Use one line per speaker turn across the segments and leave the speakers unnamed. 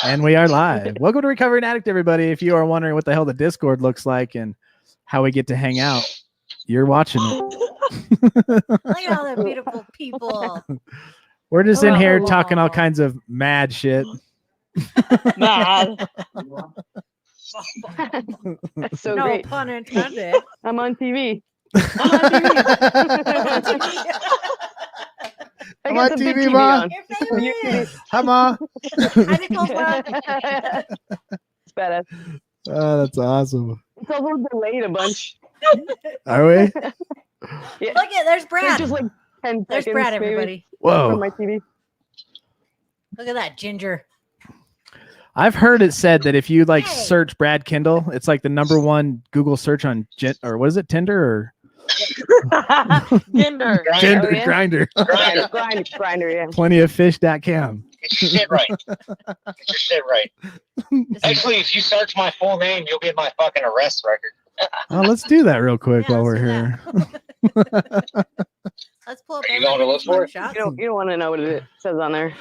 And we are live. Welcome to Recovering Addict, everybody. If you are wondering what the hell the Discord looks like and how we get to hang out, you're watching it.
Look at all the beautiful people.
We're just in here talking all kinds of mad shit.
Mad.
That's so
No
great.
pun intended.
I'm on TV.
I'm on TV, Ma.
Your favorite.
Hi, Ma.
Hi, Nicole's mom.
It's badass.
Oh, that's awesome.
It's also delayed a bunch.
Are we?
Yeah.
Look at there's
It's
Brad.
just like 10
There's
seconds.
Brad,
maybe,
everybody.
Whoa.
from my TV.
Look at that ginger.
I've heard it said that if you like
Hey.
search Brad Kindle, it's like the #1 Google search on or what is it, Tinder or
Gender.
Tinder,
Oh, yeah?
Grinder,
Grinder, yeah.
plentyoffish.com.
Get your shit right. Get your shit right. Actually, if you search my full name, you'll get my fucking arrest record.
Oh, let's do that real quick
Yeah,
while
let's
we're
do
here.
Let's pull up.
Are you going to look for it?
shots.
You don't want to know what it says on there.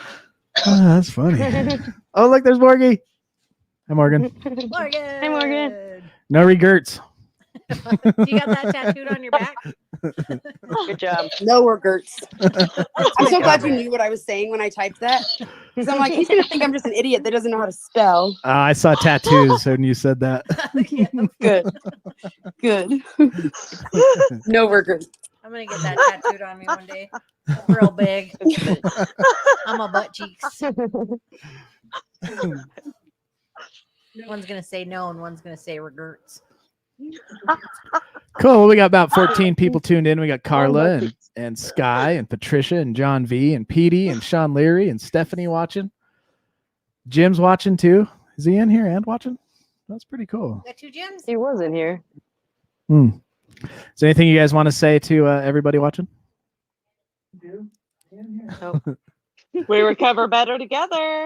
Oh, that's funny. Oh, look, there's Morgie. Hi, Morgan.
Morgan.
Hey, Morgan.
No regrets.
You got that tattooed on your back?
Good job.
No regrets. I'm so glad you knew what I was saying when I typed that. Because I'm like, he's going to think I'm just an idiot that doesn't know how to spell.
I saw tattoos when you said that.
Good. Good. No regrets.
I'm gonna get that tattooed on me one day. Real big. On my butt cheeks. One's gonna say no and one's gonna say regrets.
Cool. Well, we got about 14 people tuned in. We got Carla and Sky and Patricia and John V and Petey and Sean Leary and Stephanie watching. Jim's watching too. Is he in here and watching? That's pretty cool.
Got 2 gyms?
He wasn't here.
Is there anything you guys want to say to everybody watching?
We recover better together.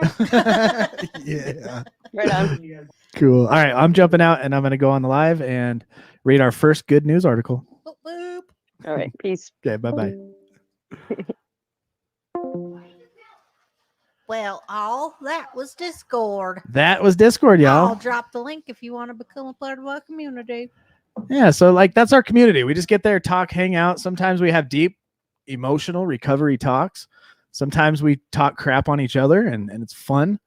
Yeah.
Right on.
Cool. All right. I'm jumping out and I'm going to go on the live and read our first good news article.
Boop, boop.
All right. Peace.
Okay. Bye-bye.
Well, all that was Discord.
That was Discord,
I'll
y'all.
drop the link if you want to become a part of our community.
Yeah. So like that's our community. We just get there, talk, hang out. Sometimes we have deep emotional recovery talks. Sometimes we talk crap on each other and it's fun.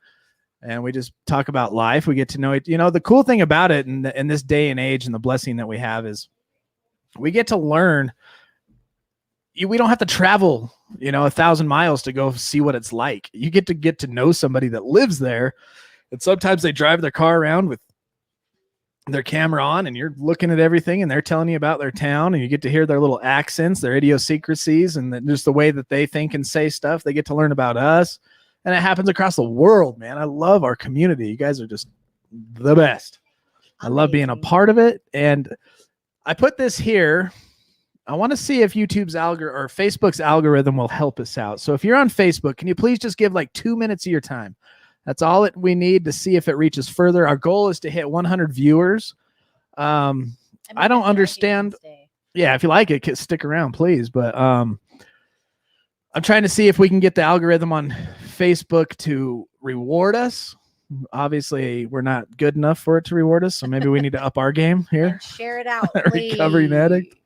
And we just talk about life. We get to know it. You know, the cool thing about it in this day and age and the blessing that we have is we get to learn. We don't have to travel, 1,000 miles to go see what it's like. You get to know somebody that lives there. And sometimes they drive their car around with their camera on and you're looking at everything and they're telling you about their town and you get to hear their little accents, their idiosyncrasies, and just the way that they think and say stuff. They get to learn about us. And it happens across the world, man. I love our community. You guys are just the best. I love being a
Amazing.
part of it. And I put this here. I want to see if YouTube's algorithm or Facebook's algorithm will help us out. So if you're on Facebook, can you please just give like 2 minutes of your time? That's all that we need to see if it reaches further. Our goal is to hit 100 viewers. I don't understand. Yeah, if you like it, stick around, please. But I'm trying to see if we can get the algorithm on Facebook to reward us. Obviously, we're not good enough for it to reward us, so maybe we need to up our game here.
And share it out, please.
Recovering Addict.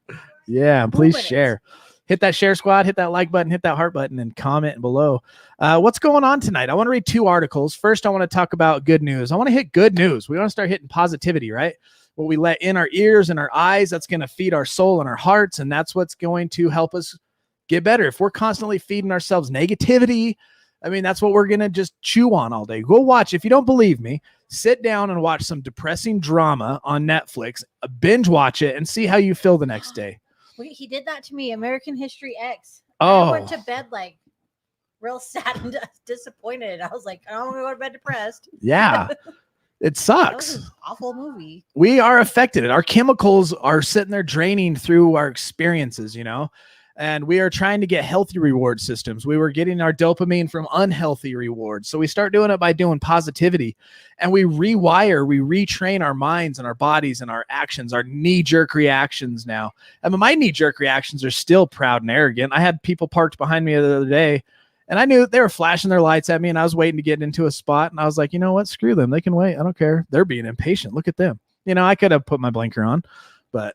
Yeah, and please
Moving it.
share. Hit that share squad, hit that like button, hit that heart button, and comment below. What's going on tonight? I want to read 2 articles. First, I want to talk about good news. I want to hit good news. We want to start hitting positivity, right? What we let in our ears and our eyes, that's going to feed our soul and our hearts, and that's what's going to help us get better. If we're constantly feeding ourselves negativity, I mean, that's what we're going to just chew on all day. Go watch. If you don't believe me, sit down and watch some depressing drama on Netflix, binge watch it, and see how you feel the next day.
He did that to me. American History X.
Oh.
I went to bed like real sad and disappointed. I was like, I don't want to go to bed depressed.
Yeah, it
That
sucks.
was an awful movie.
We are affected. Our chemicals are sitting there draining through our experiences, and we are trying to get healthy reward systems. We were getting our dopamine from unhealthy rewards. So we start doing it by doing positivity, and we retrain our minds and our bodies and our actions, our knee-jerk reactions now. I mean, my knee-jerk reactions are still proud and arrogant. I had people parked behind me the other day, And I knew they were flashing their lights at me, and I was waiting to get into a spot. And I was like, you know what? Screw them. They can wait. I don't care. They're being impatient. Look at them. You know, I could have put my blinker on, but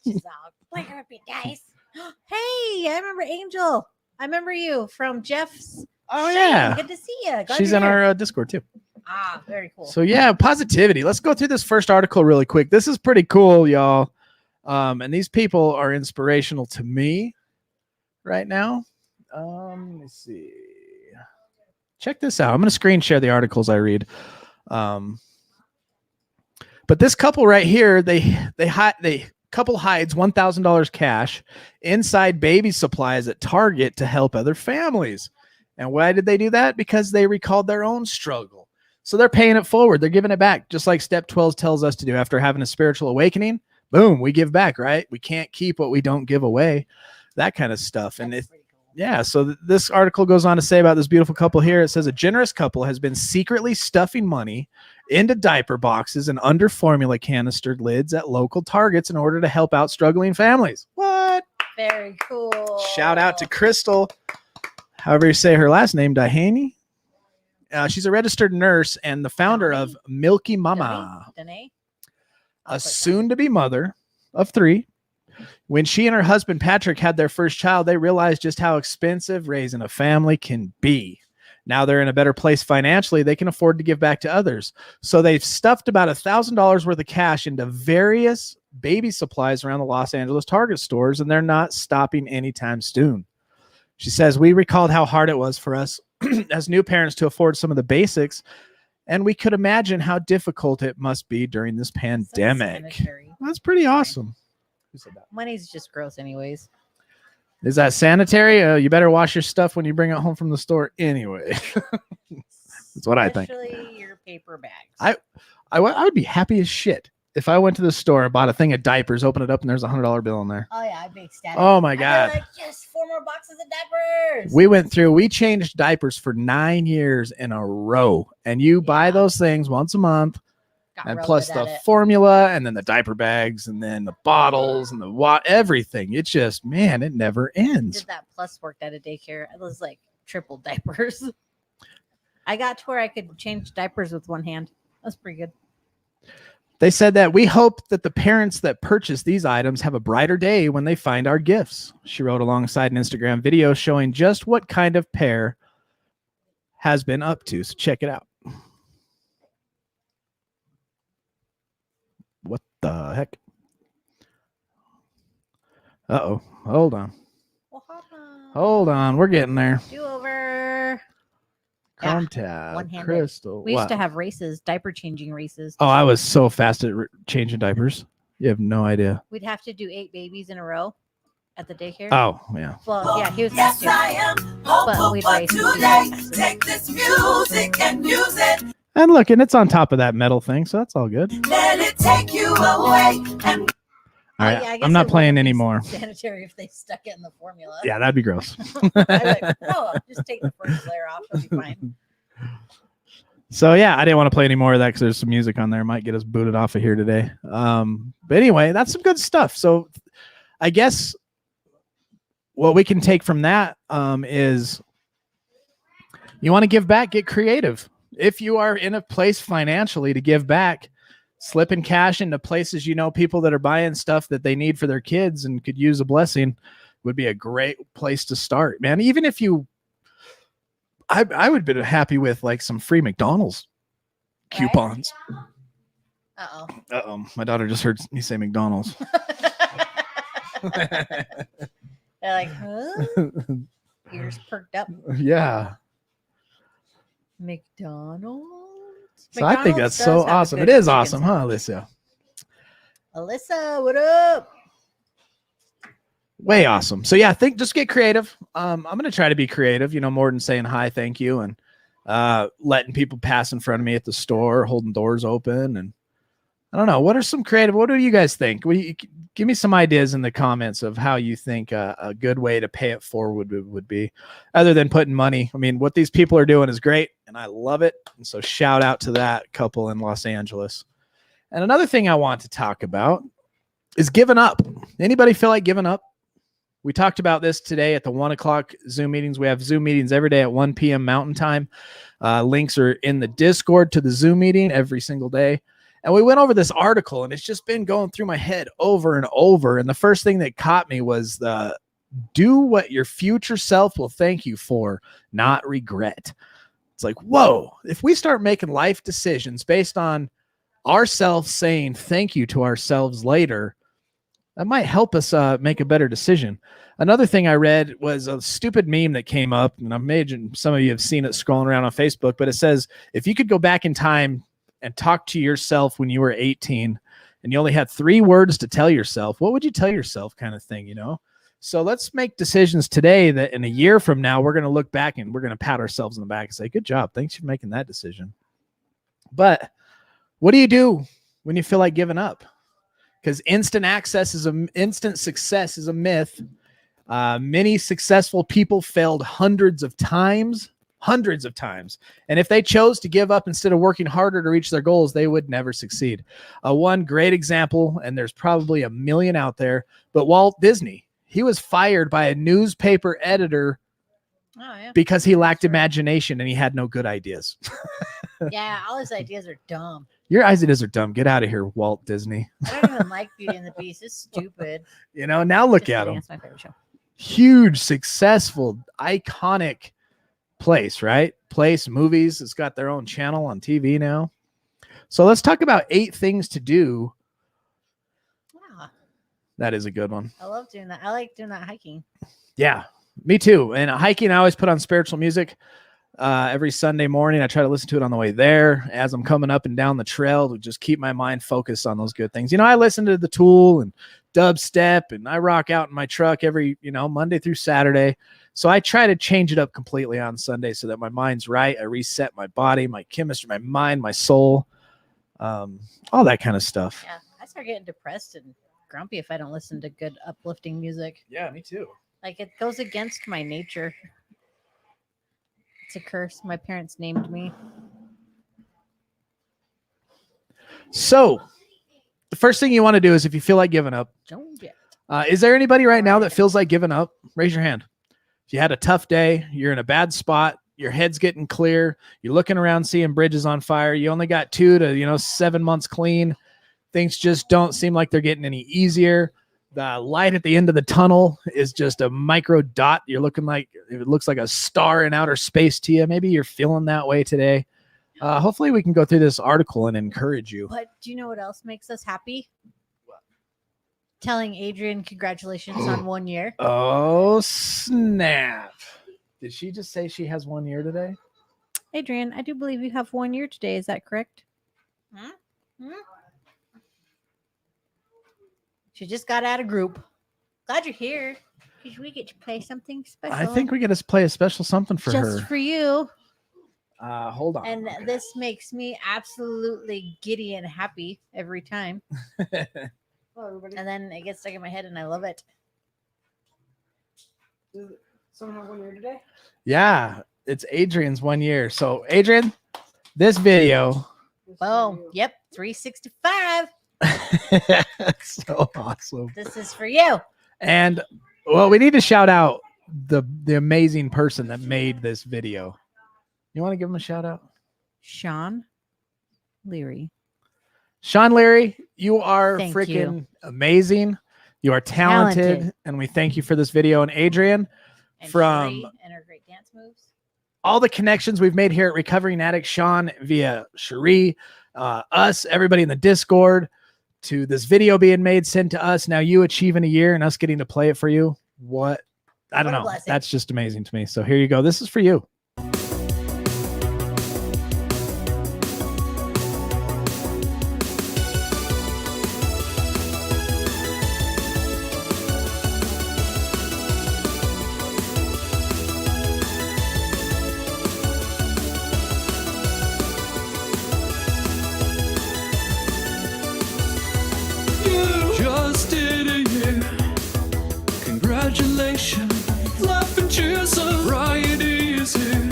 She's all, blinker up, you guys. Hey, I remember Angel. I remember you from Jeff's.
oh
Shane.
yeah,
Good to see you. Glad
she's
you're
in
here.
our Discord too.
Ah, very cool.
So yeah, positivity. Let's go through this first article really quick. This is pretty cool, y'all. And these people are inspirational to me right now. Let me see. Check this out. I'm going to screen share the articles I read. But this couple right here, they couple hides $1,000 cash inside baby supplies at Target to help other families. And why did they do that? Because they recalled their own struggle. So they're paying it forward. They're giving it back, just like Step 12 tells us to do. After having a spiritual awakening, boom, we give back, right? We can't keep what we don't give away, that kind of stuff. And
That's
it,
pretty cool.
yeah, so this article goes on to say about this beautiful couple here. It says a generous couple has been secretly stuffing money into diaper boxes and under formula canister lids at local Targets in order to help out struggling families. What?
Very cool.
Shout out to Crystal, however you say her last name, Dahaney. She's a registered nurse and the founder of Milky Mama,
Danae?
a soon-to-be mother of 3. When she and her husband Patrick had their first child, they realized just how expensive raising a family can be. Now they're in a better place financially. They can afford to give back to others. So they've stuffed about $1,000 worth of cash into various baby supplies around the Los Angeles Target stores, and they're not stopping anytime soon. She says, we recalled how hard it was for us as new parents to afford some of the basics, and we could imagine how difficult it must be during this pandemic.
Sanitary.
That's pretty awesome. Who said that?
Money's just gross anyways.
Is that sanitary? You better wash your stuff when you bring it home from the store anyway. That's what I think.
Especially your paper bags.
I would be happy as shit if I went to the store and bought a thing of diapers, open it up, and there's $100 bill in there.
Oh yeah, I'd be ecstatic.
Oh my
I'd be
God.
like, yes, 4 more boxes of diapers.
We changed diapers for 9 years in a row. And you buy
Yeah.
those things once a month.
Got
And
real
plus
good at
the
it.
formula, and then the diaper bags, and then the bottles, and the everything. It's just, man, it never ends.
Did that plus worked at a daycare. It was like triple diapers. I got to where I could change diapers with one hand. That's pretty good.
They said that we hope that the parents that purchase these items have a brighter day when they find our gifts. She wrote alongside an Instagram video showing just what kind of pair has been up to. So check it out. What the heck? Uh-oh. Hold on.
Well, hold on.
Hold on. We're getting there.
Do over.
Chrome
Yeah,
tab.
one-handed.
Crystal.
We used to
What?
have races, diaper changing races.
Oh, I was so fast at changing diapers. You have no idea.
We'd have to do 8 babies in a row at the daycare.
Oh, yeah.
Well, yeah, he was fast too. But we'd race.
Take this music and use it.
And look, and it's on top of that metal thing, so that's all good.
Let it take you away. And
All right,
Yeah, I guess
I'm
it
not
wouldn't
playing
be
anymore.
Sanitary if they stuck it in the formula.
Yeah, that'd be gross.
I'd be like, no, just take the first layer off. It'll be fine.
So yeah, I didn't want to play any more of that because there's some music on there. Might get us booted off of here today. But anyway, that's some good stuff. So I guess what we can take from that is you want to give back, get creative. If you are in a place financially to give back, slipping cash into places, people that are buying stuff that they need for their kids and could use a blessing would be a great place to start, man. Even if I would be happy with like some free McDonald's coupons.
Uh-oh.
Uh-oh. My daughter just heard me say McDonald's.
They're like, huh? Ears perked up.
Yeah.
McDonald's?
So I think that's
McDonald's
so
does have
awesome.
good
It is
chicken
awesome, huh,
sandwich.
Alyssa?
Alyssa, what up?
Way awesome. So yeah, just get creative. I'm going to try to be creative, more than saying hi, thank you, and letting people pass in front of me at the store, holding doors open. And I don't know, what do you guys think? Give me some ideas in the comments of how you think a good way to pay it forward would be, other than putting money. I mean, what these people are doing is great, and I love it. And so shout out to that couple in Los Angeles. And another thing I want to talk about is giving up. Anybody feel like giving up? We talked about this today at the 1 o'clock Zoom meetings. We have Zoom meetings every day at 1 p.m. Mountain Time. Links are in the Discord to the Zoom meeting every single day. And we went over this article, and it's just been going through my head over and over. And the first thing that caught me was do what your future self will thank you for, not regret. It's like, whoa, if we start making life decisions based on ourselves saying thank you to ourselves later, that might help us make a better decision. Another thing I read was a stupid meme that came up, and I imagine some of you have seen it scrolling around on Facebook, but it says, if you could go back in time and talk to yourself when you were 18 and you only had 3 words to tell yourself, what would you tell yourself, kind of thing, you know? So let's make decisions today that in a year from now, we're going to look back and we're going to pat ourselves on the back and say, good job. Thanks for making that decision. But what do you do when you feel like giving up? Because instant success is a myth. Many successful people failed hundreds of times. And if they chose to give up instead of working harder to reach their goals, they would never succeed. One great example, and there's probably a million out there, but Walt Disney, he was fired by a newspaper editor because he lacked imagination and he had no good ideas.
Yeah, all his ideas are dumb.
Your ideas are dumb. Get out of here, Walt Disney.
I don't even like Beauty and the Beast. It's stupid.
You know, now look
Just
at
kidding,
him.
It's my favorite show.
Huge, successful, iconic place, right? Place, movies. It's got their own channel on TV now. So let's talk about 8 things to do.
Wow.
That is a good one.
I love doing that. I like doing that hiking.
Yeah, me too. And hiking, I always put on spiritual music. Every Sunday morning, I try to listen to it on the way there as I'm coming up and down the trail to just keep my mind focused on those good things. You know, I listen to The Tool and dubstep, and I rock out in my truck every, Monday through Saturday. So I try to change it up completely on Sunday so that my mind's right. I reset my body, my chemistry, my mind, my soul, all that kind of stuff.
Yeah, I start getting depressed and grumpy if I don't listen to good uplifting music.
Yeah, me too.
Like, it goes against my nature. It's a curse my parents named me. So
the first thing you want to do is, if you feel like giving up,
don't get.
Is there anybody right now that feels like giving up? Raise your hand. If you had a tough day, you're in a bad spot, your head's getting clear, you're looking around seeing bridges on fire, you only got 2 to 7 months clean, things just don't seem like they're getting any easier. The light at the end of the tunnel is just a micro dot. You're looking like, it looks like a star in outer space to you. Maybe you're feeling that way today. Hopefully we can go through this article and encourage you.
But do you know what else makes us happy? Telling Adrian congratulations on 1 year.
Oh, snap. Did she just say she has 1 year today?
Adrian, I do believe you have 1 year today. Is that correct? She just got out of group. Glad you're here. Because we get to play something special.
I think we get to play a special something for her.
Just for you.
Hold on.
And this makes me absolutely giddy and happy every time. And then it gets stuck in my head and I love it.
Does someone have 1 year today?
Yeah, it's Adrian's 1 year. So Adrian, this video.
Boom. Yep. 365.
So awesome.
This is for you.
And well, we need to shout out the amazing person that made this video. You want to give him a shout out?
Sean Leary.
Sean Leary, you are
Thank
freaking
you.
amazing. You are talented, and we thank you for this video. And Adrian,
And
from
Cherie and her great dance moves.
all the connections we've made here at Recovering Addict, Sean via Cherie, us, everybody in the Discord, to this video being made, sent to us, now you achieving a year and us getting to play it for you. What? I don't
What a
know.
blessing.
That's just amazing to me. So here you go. This is for you.
Just did a year. Congratulations. Laugh and cheer, sobriety is here.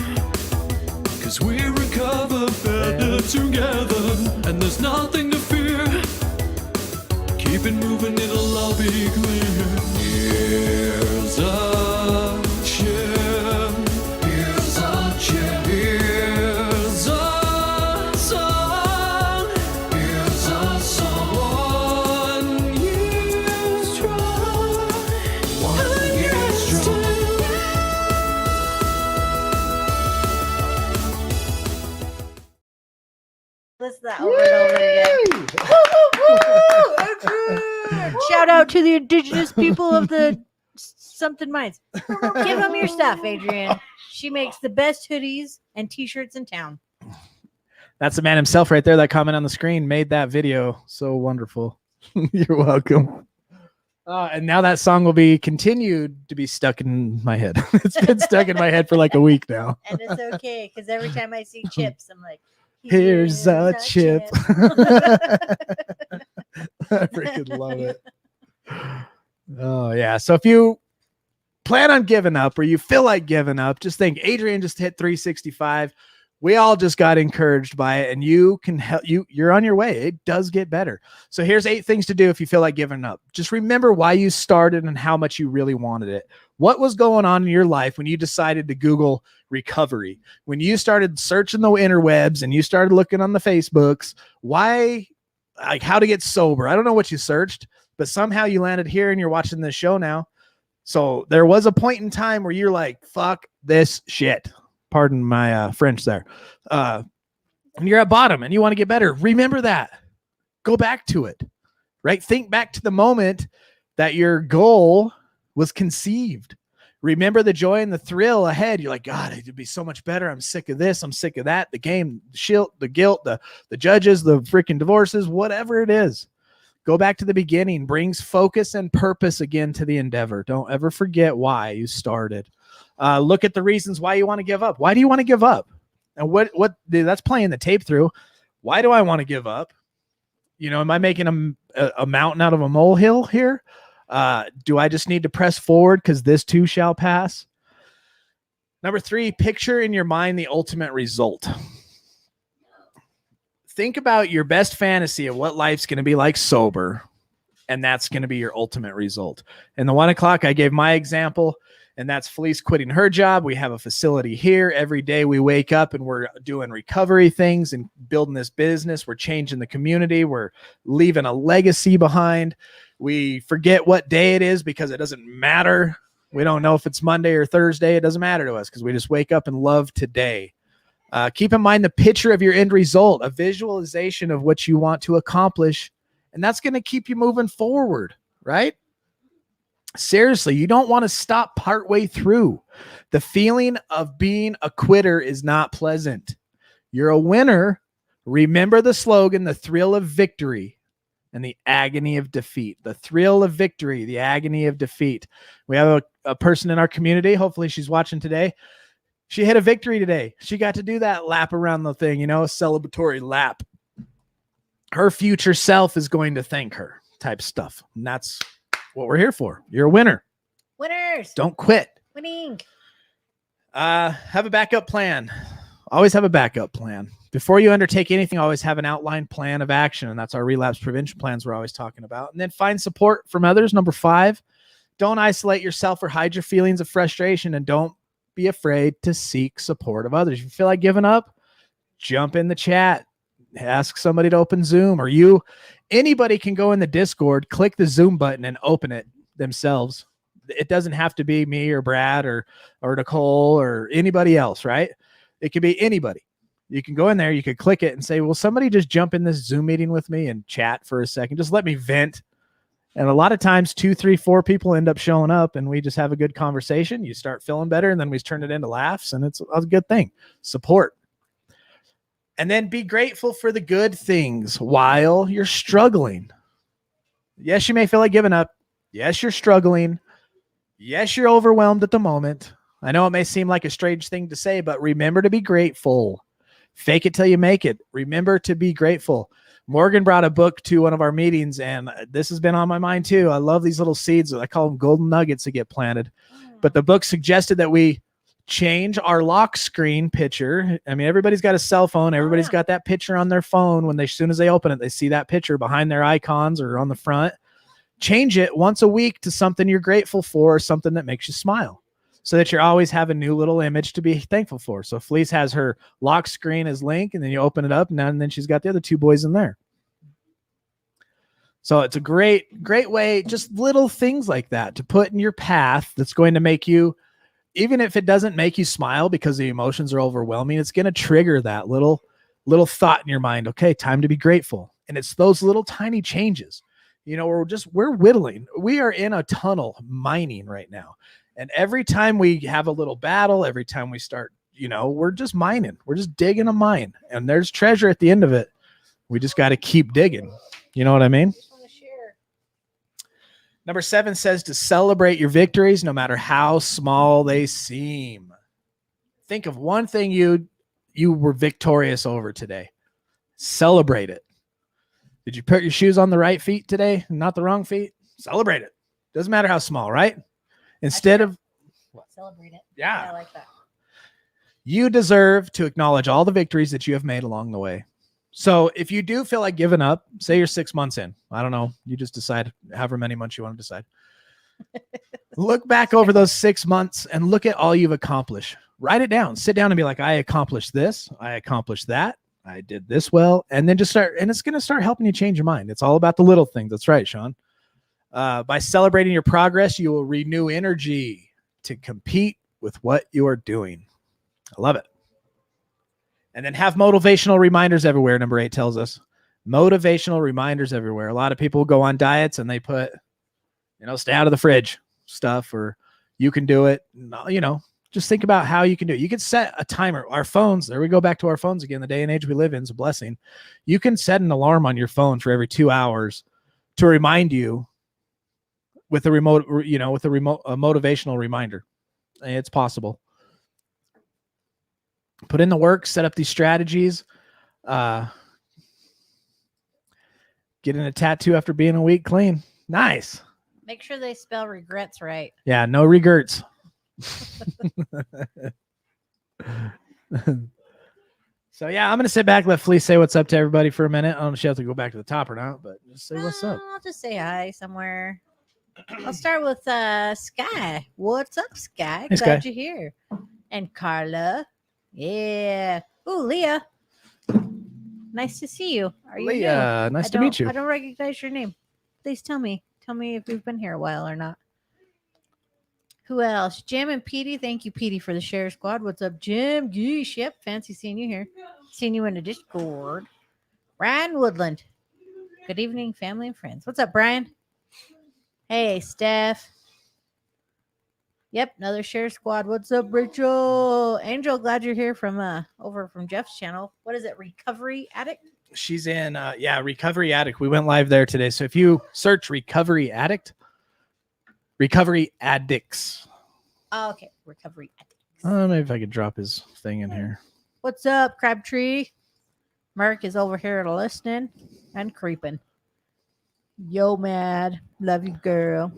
'Cause we recover better together. And there's nothing to fear. Keep it moving, it'll all be clear. Years Here's a chip. Here's a chip. Here's a song. Here's a song. 1 year strong. 1 year strong.
Listen to that over and over again. Shout out to the indigenous people of the something mines. Give them your stuff, Adrian. She makes the best hoodies and t-shirts in town.
That's the man himself right there. That comment on the screen made that video so wonderful. You're welcome. And now that song will be continued to be stuck in my head. It's been stuck in my head for like a week now.
And it's okay because every time I see chips, I'm like,
Here's a chip. I freaking love it. Oh, yeah. So if you plan on giving up or you feel like giving up, just think Adrian just hit 365. We all just got encouraged by it, and you can help you're on your way. It does get better. So here's 8 things to do if you feel like giving up. Just remember why you started and how much you really wanted it. What was going on in your life when you decided to Google recovery? When you started searching the interwebs and you started looking on the Facebooks, why, like how to get sober? I don't know what you searched, but somehow you landed here and you're watching this show now. So there was a point in time where you're like, fuck this shit. Pardon my French there. And you're at bottom and you want to get better. Remember that. Go back to it, right? Think back to the moment that your goal was conceived. Remember the joy and the thrill ahead. You're like, God, it'd be so much better. I'm sick of this. I'm sick of that. The game, the guilt, the judges, the freaking divorces, whatever it is. Go back to the beginning. Brings focus and purpose again to the endeavor. Don't ever forget why you started. Look at the reasons why you want to give up. Why do you want to give up? And what that's playing the tape through. Why do I want to give up? You know, am I making a mountain out of a molehill here? Do I just need to press forward because this too shall pass? Number 3, picture in your mind the ultimate result. Think about your best fantasy of what life's going to be like sober, and that's going to be your ultimate result. In the 1 o'clock, I gave my example. And that's Felice quitting her job. We have a facility here. Every day we wake up and we're doing recovery things and building this business. We're changing the community. We're leaving a legacy behind. We forget what day it is because it doesn't matter. We don't know if it's Monday or Thursday. It doesn't matter to us because we just wake up and love today. Keep in mind the picture of your end result, a visualization of what you want to accomplish. And that's going to keep you moving forward, right? Seriously, you don't want to stop partway through. The feeling of being a quitter is not pleasant. You're a winner. Remember the slogan, the thrill of victory and the agony of defeat. The thrill of victory, the agony of defeat. We have a person in our community. Hopefully she's watching today. She had a victory today. She got to do that lap around the thing, you know, a celebratory lap. Her future self is going to thank her type stuff. And that's what we're here for. You're a winner.
Winners.
Don't quit.
Winning.
Have a backup plan. Always have a backup plan. Before you undertake anything, always have an outline plan of action. And that's our relapse prevention plans we're always talking about. And then find support from others. Number 5, don't isolate yourself or hide your feelings of frustration, and don't be afraid to seek support of others. If you feel like giving up, jump in the chat. Ask somebody to open Zoom, or anybody can go in the Discord, click the Zoom button and open it themselves. It doesn't have to be me or Brad or Nicole or anybody else, right? It could be anybody. You can go in there, you could click it and say, will somebody just jump in this Zoom meeting with me and chat for a second? Just let me vent. And a lot of times 2, 3, 4 people end up showing up and we just have a good conversation. You start feeling better and then we turn it into laughs, and it's a good thing. Support. And then be grateful for the good things while you're struggling. Yes, you may feel like giving up. Yes, you're struggling. Yes, you're overwhelmed at the moment. I know it may seem like a strange thing to say, but remember to be grateful. Fake it till you make it. Remember to be grateful. Morgan brought a book to one of our meetings, and this has been on my mind too. I love these little seeds. I call them golden nuggets that get planted. But the book suggested that we change our lock screen picture. I mean, everybody's got a cell phone. Everybody's got that picture on their phone. When as soon as they open it, they see that picture behind their icons or on the front. change it once a week to something you're grateful for, or something that makes you smile, so that you always have a new little image to be thankful for. So Felice has her lock screen as Link, and then you open it up, and then she's got the other two boys in there. So it's a great way, just little things like that to put in your path that's going to make you, even if it doesn't make you smile because the emotions are overwhelming, it's going to trigger that little thought in your mind. Okay, time to be grateful. And it's those little tiny changes. You know, we're whittling. We are in a tunnel mining right now. And every time we have a little battle, every time we start, we're just mining. We're just digging a mine. And there's treasure at the end of it. We just got to keep digging. You know what I mean? Number 7 says to celebrate your victories, no matter how small they seem. Think of one thing you were victorious over today. Celebrate it. Did you put your shoes on the right feet today, not the wrong feet? Celebrate it. Doesn't matter how small, right? Instead of
celebrate it.
Yeah,
I like that.
You deserve to acknowledge all the victories that you have made along the way. So if you do feel like giving up, say you're 6 months in, I don't know, you just decide however many months you want to decide. Look back over those 6 months and look at all you've accomplished. Write it down. Sit down and be like, I accomplished this. I accomplished that. I did this well. And then just start, and it's going to start helping you change your mind. It's all about the little things. That's right, Sean. By celebrating your progress, you will renew energy to compete with what you are doing. I love it. And then have motivational reminders everywhere. Number 8 tells us motivational reminders everywhere. A lot of people go on diets and they put, stay out of the fridge stuff, or you can do it. Just think about how you can do it. You can set a timer. Our phones, there we go back to our phones again. The day and age we live in is a blessing. You can set an alarm on your phone for every 2 hours to remind you with a motivational reminder. It's possible. Put in the work, set up these strategies, getting a tattoo after being a week clean. Nice.
Make sure they spell regrets right.
Yeah, no regrets. So yeah, I'm going to sit back, let Felice say what's up to everybody for a minute. I don't know if she has to go back to the top or not, but just say what's up.
I'll just say hi somewhere. I'll start with Sky. What's up, Sky?
Hey,
Glad
Sky.
you're here. And Carla. Yeah. Ooh, Leah. Nice to see you. Are you
Leah,
new?
nice to meet you.
I don't recognize your name. Please tell me. Tell me if you've been here a while or not. Who else? Jim and Petey. Thank you, Petey, for the share squad. What's up, Jim? Yeesh. Yep. Fancy seeing you here. Seeing you in the Discord. Brian Woodland. Good evening, family and friends. What's up, Brian? Hey, Steph. Yep, another share squad. What's up, Rachel? Angel, glad you're here from over from Jeff's channel. What is it? Recovery Addict?
She's in Recovery Addict. We went live there today. So if you search Recovery Addict, Recovery Addicts.
Oh, okay. Recovery Addicts.
Maybe if I could drop his thing in here.
What's up, Crabtree? Mark is over here listening and creeping. Yo, Mad. Love you, girl.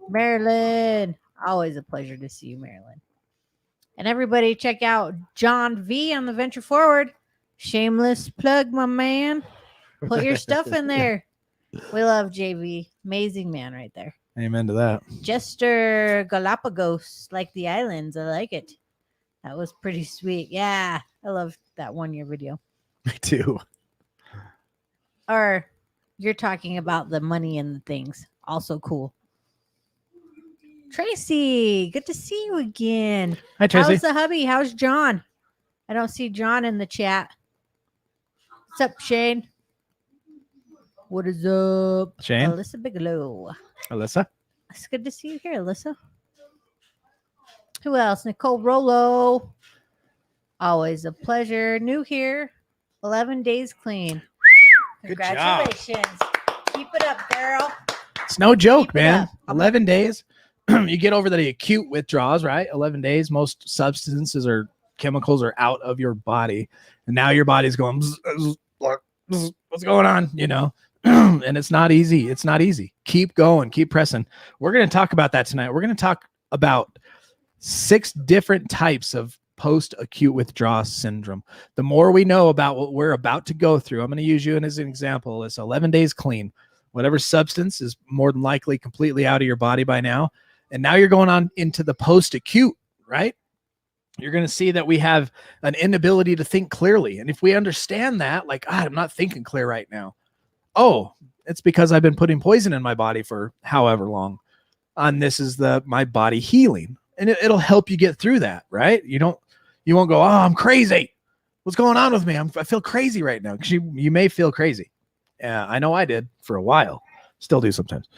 Marilyn. Always a pleasure to see you, Marilyn. And everybody check out John V on the Venture Forward. Shameless plug, my man. Put your stuff in there. We love JV. Amazing man right there.
Amen to that.
Jester Galapagos, like the islands. I like it. That was pretty sweet. Yeah, I love that 1 year video.
Me too.
Or you're talking about the money and the things. Also cool. Tracy, good to see you again.
Hi, Tracy.
How's the hubby? How's John? I don't see John in the chat. What's up, Shane? What is up?
Shane?
Alyssa Bigelow.
Alyssa?
It's good to see you here, Alyssa. Who else? Nicole Rollo. Always a pleasure. New here. 11 days clean.
Good job.
Congratulations. Keep it up, girl.
It's no joke,
Keep it
man.
up.
11 days. You get over the acute withdrawals, right? 11 days. Most substances or chemicals are out of your body. And now your body's going, what's going on? And it's not easy. It's not easy. Keep going. Keep pressing. We're going to talk about that tonight. We're going to talk about 6 different types of post-acute withdrawal syndrome. The more we know about what we're about to go through, I'm going to use you as an example. It's 11 days clean. whatever substance is more than likely completely out of your body by now. And now you're going on into the post-acute, right? You're going to see that we have an inability to think clearly. And if we understand that, like, I'm not thinking clear right now. Oh, it's because I've been putting poison in my body for however long. And this is my body healing. And it'll help you get through that, right? You won't go, oh, I'm crazy. What's going on with me? I feel crazy right now. Because you may feel crazy. I know I did for a while. Still do sometimes.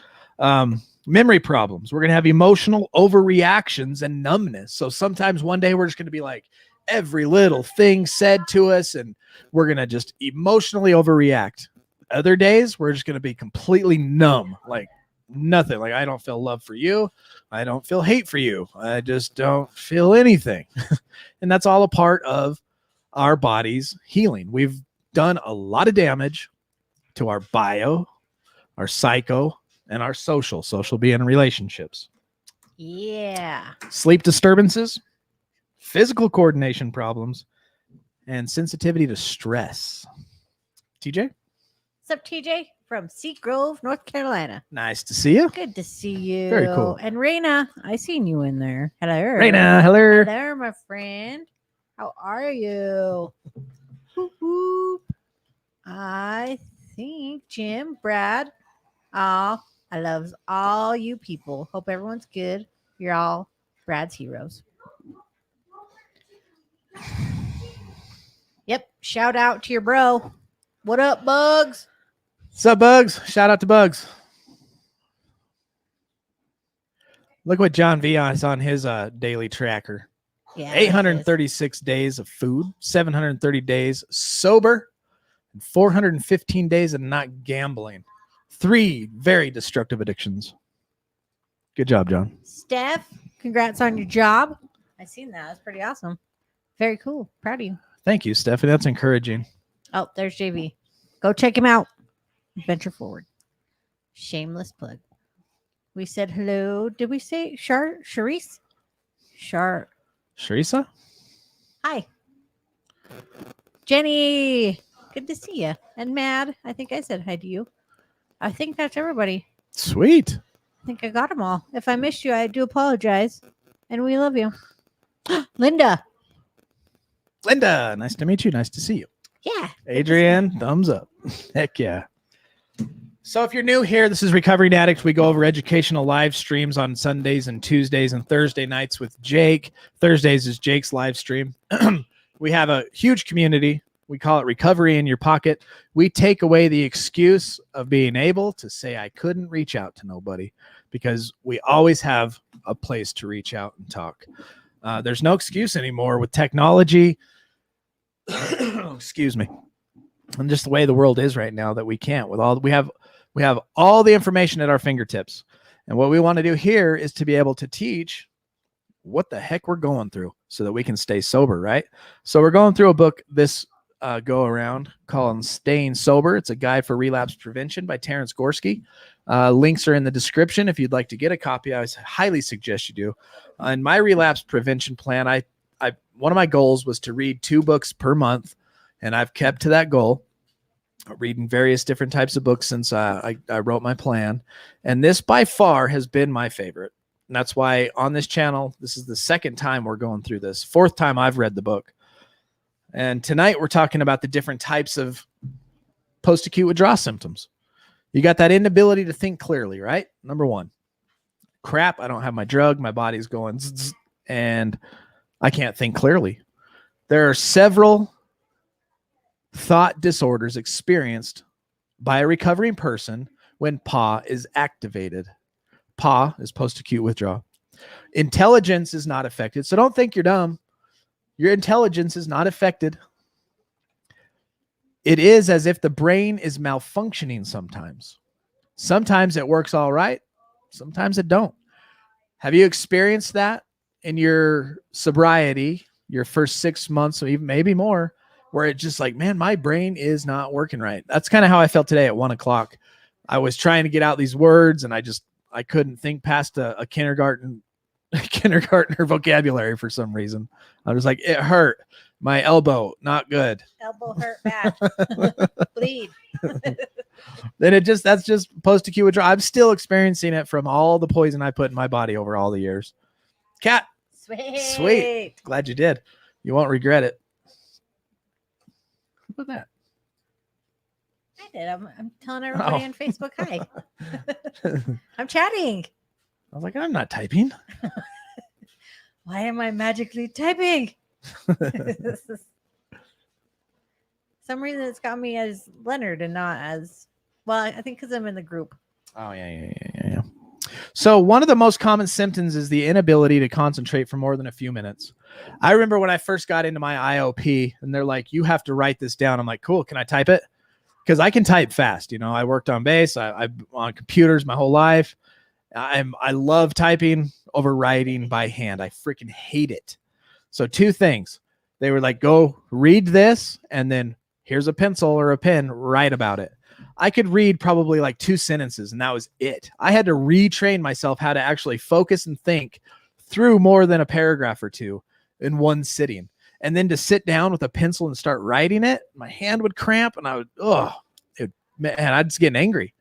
Memory problems. We're going to have emotional overreactions and numbness. So sometimes one day we're just going to be like, every little thing said to us, and we're going to just emotionally overreact. Other days, we're just going to be completely numb, like nothing. Like, I don't feel love for you. I don't feel hate for you. I just don't feel anything. And that's all a part of our body's healing. We've done a lot of damage to our bio, our psycho, and our social being relationships.
Yeah.
Sleep disturbances, physical coordination problems, and sensitivity to stress. TJ?
What's up, TJ? From Seat Grove, North Carolina.
Nice to see you.
Good to see you.
Very cool.
And Raina, I seen you in there. Hello.
Raina, hello.
Hello, my friend. How are you? Whoop, whoop. I think Jim, Brad, I love all you people. Hope everyone's good. You're all Brad's heroes. Yep. Shout out to your bro. What up, Bugs?
What's up, Bugs? Shout out to Bugs. Look what John V is on his daily tracker.
Yeah.
836 days of food, 730 days sober, and 415 days of not gambling. 3 very destructive addictions. Good job, John.
Steph, congrats on your job. I seen that. That's pretty awesome. Very cool. Proud of you.
Thank you, Stephanie. That's encouraging.
Oh, there's JV. Go check him out. Venture forward. Shameless plug. We said hello. Did we say Charisse?
Sharisa?
Hi. Jenny. Good to see you. And Mad. I think I said hi to you. I think that's everybody.
Sweet.
I think I got them all. If I missed you, I do apologize. And we love you. Linda.
Linda, nice to meet you. Nice to see you.
Yeah.
Adrienne, thumbs up. Heck yeah. So if you're new here, this is Recovering Addicts. We go over educational live streams on Sundays and Tuesdays and Thursday nights with Jake. Thursdays is Jake's live stream. We have a huge community. We call it Recovery in Your Pocket. We take away the excuse of being able to say I couldn't reach out to nobody, because we always have a place to reach out and talk. There's no excuse anymore with technology. Excuse me. And just the way the world is right now, that we can't. We have all the information at our fingertips. And what we want to do here is to be able to teach what the heck we're going through so that we can stay sober, right? So we're going through a book this go around called Staying Sober. It's a guide for relapse prevention by Terrence Gorski. Links are in the description. If you'd like to get a copy, I highly suggest you do. In my relapse prevention plan, one of my goals was to read 2 books per month, and I've kept to that goal, reading various different types of books since I wrote my plan. And this by far has been my favorite. And that's why on this channel, this is the 2nd time we're going through this, 4th time I've read the book. And tonight we're talking about the different types of post-acute withdrawal symptoms. You got that inability to think clearly, right? Number 1, crap, I don't have my drug. My body's going zzz, and I can't think clearly. There are several thought disorders experienced by a recovering person when PAW is activated. PAW is post-acute withdrawal. Intelligence is not affected. So don't think you're dumb. Your intelligence is not affected. It is as if the brain is malfunctioning sometimes. Sometimes it works all right. Sometimes it don't. Have you experienced that in your sobriety, your first 6 months, or even maybe more, where it's just like, man, my brain is not working right? That's kind of how I felt today at 1:00. I was trying to get out these words, and I couldn't think past a kindergartner vocabulary for some reason. I was like, it hurt. My elbow, not good.
Elbow hurt bad. Bleed.
Then that's just post-acute withdrawal. I'm still experiencing it from all the poison I put in my body over all the years. Cat,
Sweet.
glad you did. You won't regret it. Look at
I did. I'm telling everybody
Oh.
on Facebook hi. I'm chatting.
I was like, I'm not typing.
Why am I magically typing? Some reason it's got me as Leonard and not as well. I think because I'm in the group.
Oh, yeah. So one of the most common symptoms is the inability to concentrate for more than a few minutes. I remember when I first got into my IOP and they're like, you have to write this down. I'm like, cool. Can I type it? Because I can type fast. You know, I worked on base. I'm on computers my whole life. I love typing over writing by hand. I freaking hate it. So two things. They were like, go read this and then here's a pencil or a pen, write about it. I could read probably like 2 sentences and that was it. I had to retrain myself how to actually focus and think through more than a paragraph or two in one sitting. And then to sit down with a pencil and start writing it, my hand would cramp and I'd just get angry,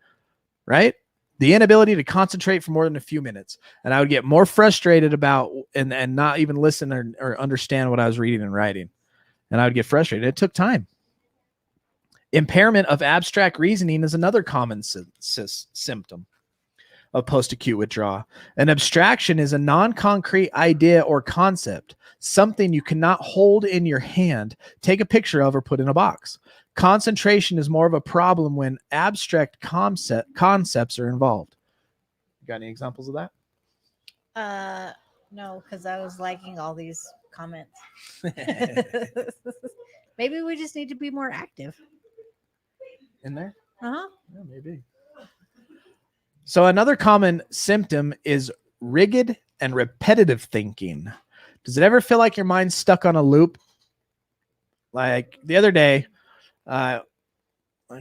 right? The inability to concentrate for more than a few minutes. And I would get more frustrated about and not even listen or understand what I was reading and writing. And I would get frustrated. It took time. Impairment of abstract reasoning is another common symptom of post-acute withdrawal. An abstraction is a non-concrete idea or concept, something you cannot hold in your hand, take a picture of, or put in a box. Concentration is more of a problem when abstract concepts are involved. You got any examples of that?
No, because I was liking all these comments. Maybe we just need to be more active.
In there?
Uh-huh.
Yeah, maybe. So another common symptom is rigid and repetitive thinking. Does it ever feel like your mind's stuck on a loop? Like the other day, I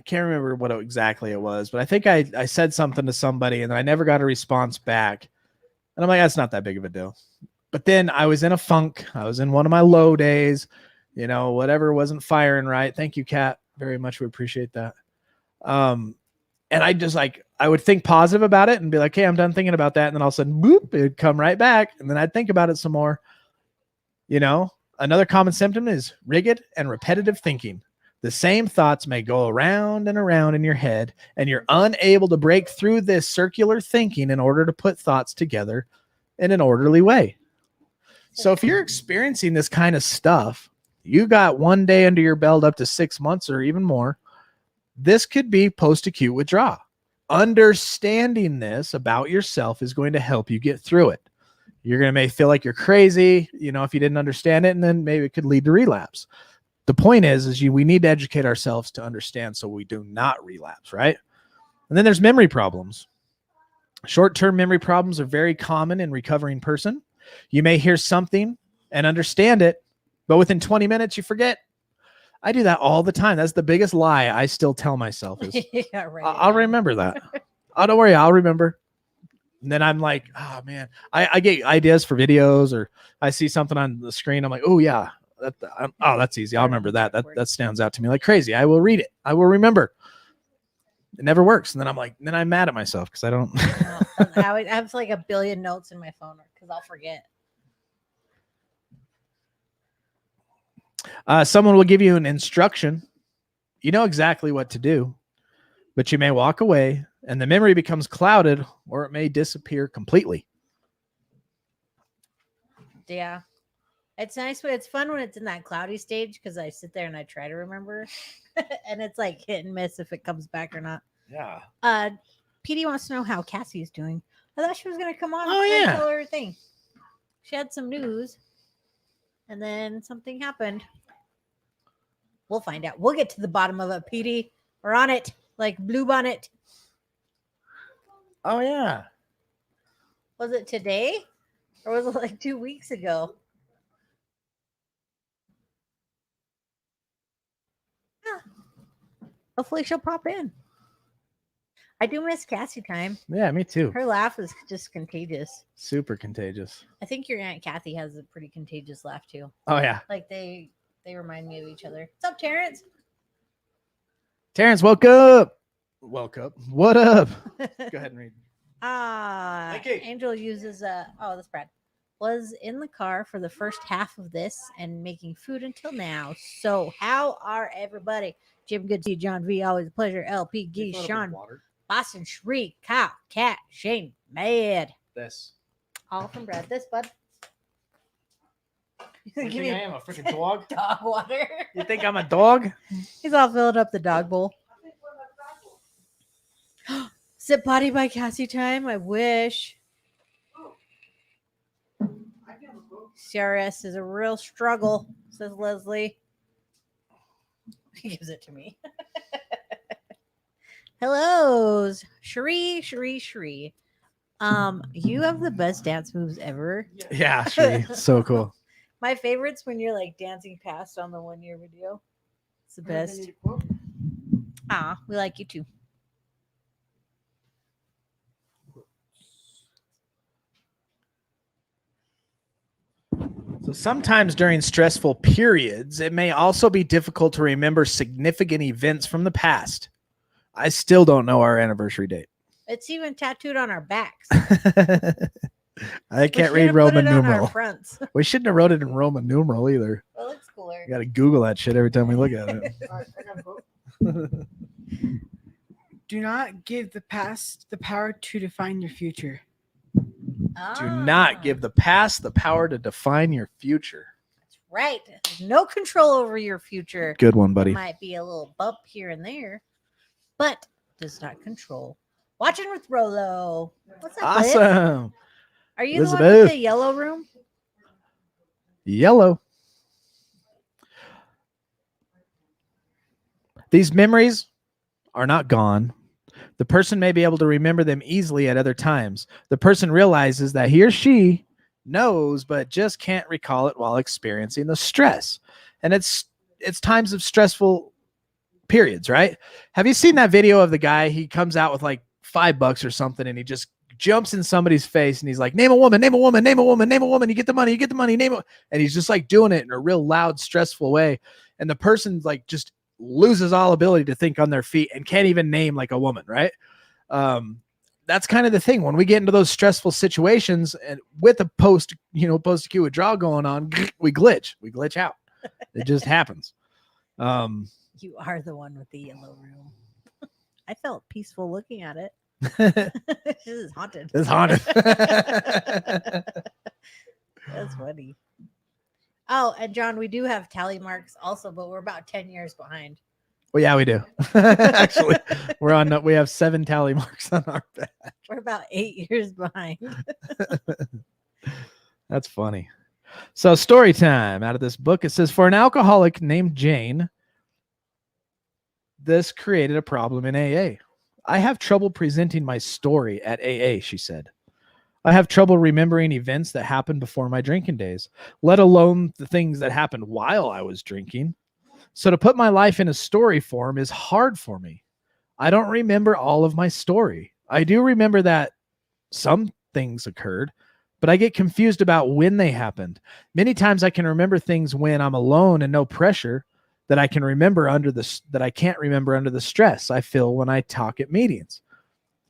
can't remember what exactly it was, but I think I said something to somebody and I never got a response back. And I'm like, that's not that big of a deal. But then I was in a funk. I was in one of my low days, you know, whatever wasn't firing right. Thank you, Kat. Very much. We appreciate that. And I just I would think positive about it and be like, hey, I'm done thinking about that. And then all of a sudden, boop, it'd come right back. And then I'd think about it some more. You know, another common symptom is rigid and repetitive thinking. The same thoughts may go around and around in your head, and you're unable to break through this circular thinking in order to put thoughts together in an orderly way. So if you're experiencing this kind of stuff, you got one day under your belt up to 6 months or even more, this could be post-acute withdrawal. Understanding this about yourself is going to help you get through it. You're going to may feel like you're crazy, you know, if you didn't understand it, and then maybe it could lead to relapse. The point is we need to educate ourselves to understand so we do not relapse, right? And then there's memory problems. Short-term memory problems are very common in recovering person. You may hear something and understand it, but within 20 minutes you forget. I do that all the time. That's the biggest lie I still tell myself is
Yeah, right.
I'll remember that. Oh, don't worry, I'll remember. And then I'm like, oh man, I get ideas for videos, or I see something on the screen. I'm like, oh yeah, that's easy. I'll remember that. That stands out to me like crazy. I will read it. I will remember. It never works. And then I'm mad at myself because I don't.
I have like 1 billion notes in my phone because I'll forget.
Someone will give you an instruction. You know exactly what to do, but you may walk away and the memory becomes clouded, or it may disappear completely.
Yeah. It's nice, but it's fun when it's in that cloudy stage because I sit there and I try to remember. And it's like hit and miss if it comes back or not.
Yeah.
PD wants to know how Cassie's doing. I thought she was going to come on
Oh,
and
yeah.
tell her thing. She had some news and then something happened. We'll find out. We'll get to the bottom of it, PD. We're on it like Blue Bonnet.
Oh, yeah.
Was it today or was it like 2 weeks ago? Hopefully she'll pop in. I do miss Cassie time.
Yeah, me too.
Her laugh is just contagious.
Super contagious.
I think your Aunt Kathy has a pretty contagious laugh too.
Oh, yeah.
Like they remind me of each other. What's up, Terrence?
Terrence, woke up. Welcome. What up? Go ahead and read. Okay.
Angel uses that's Brad. Was in the car for the first half of this and making food until now. So how are everybody? Jim, good to see you. John V, always a pleasure. LP, Gee, Sean, Boston, Shriek, Kyle, Cat, Shane, Mad.
This.
All from Brad. This, bud.
You think I am a freaking dog?
Dog water.
You think I'm a dog?
He's all filled up the dog bowl. Sit potty by Cassie time. I wish. CRS is a real struggle, says Leslie. He gives it to me. Hellos, Sheree. You have the best dance moves ever.
Yeah, sure. So cool.
My favorite's when you're like dancing past on the 1 year video. It's the best. We like you too.
So sometimes during stressful periods, it may also be difficult to remember significant events from the past. I still don't know our anniversary date.
It's even tattooed on our backs.
I can't read Roman numeral. We shouldn't have wrote it in Roman numeral either.
Well, it looks cooler.
You got to Google that shit every time we look at it.
Do not give the past the power to define your future.
Do not give the past the power to define your future.
That's right. There's no control over your future.
Good one, buddy.
There might be a little bump here and there, but does not control. Watching with Rolo. What's up, Liz?
Awesome.
Are you the one
Elizabeth.
with the yellow room?
Yellow. These memories are not gone. The person may be able to remember them easily at other times. The person realizes that he or she knows, but just can't recall it while experiencing the stress. And it's times of stressful periods, right? Have you seen that video of the guy? He comes out with like $5 or something, and he just jumps in somebody's face, and he's like, name a woman, name a woman, name a woman, name a woman. You get the money, name it. And he's just like doing it in a real loud, stressful way. And the person like just loses all ability to think on their feet and can't even name like a woman, right? That's kind of the thing when we get into those stressful situations and with a post-acute withdrawal going on, we glitch out. It just happens.
You are the one with the yellow room. I felt peaceful looking at it. This is haunted.
It's haunted.
That's funny. Oh, and John, we do have tally marks also, but we're about 10 years behind.
Well, yeah, we do. Actually, we have 7 tally marks on our back.
We're about 8 years behind.
That's funny. So story time out of this book. It says, for an alcoholic named Jane, this created a problem in AA. I have trouble presenting my story at AA, she said. I have trouble remembering events that happened before my drinking days, let alone the things that happened while I was drinking. So to put my life in a story form is hard for me. I don't remember all of my story. I do remember that some things occurred, but I get confused about when they happened. Many times I can remember things when I'm alone and no pressure that I can remember that I can't remember under the stress I feel when I talk at meetings.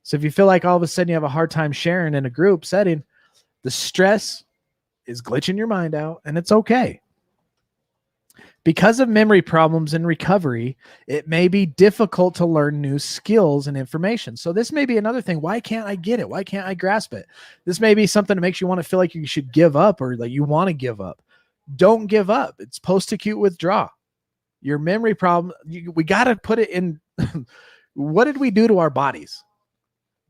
So if you feel like all of a sudden you have a hard time sharing in a group setting, the stress is glitching your mind out, and it's okay. Because of memory problems in recovery, it may be difficult to learn new skills and information. So this may be another thing. Why can't I get it? Why can't I grasp it? This may be something that makes you want to feel like you should give up or like you want to give up. Don't give up. It's post-acute withdrawal. Your memory problem, we got to put it in. What did we do to our bodies?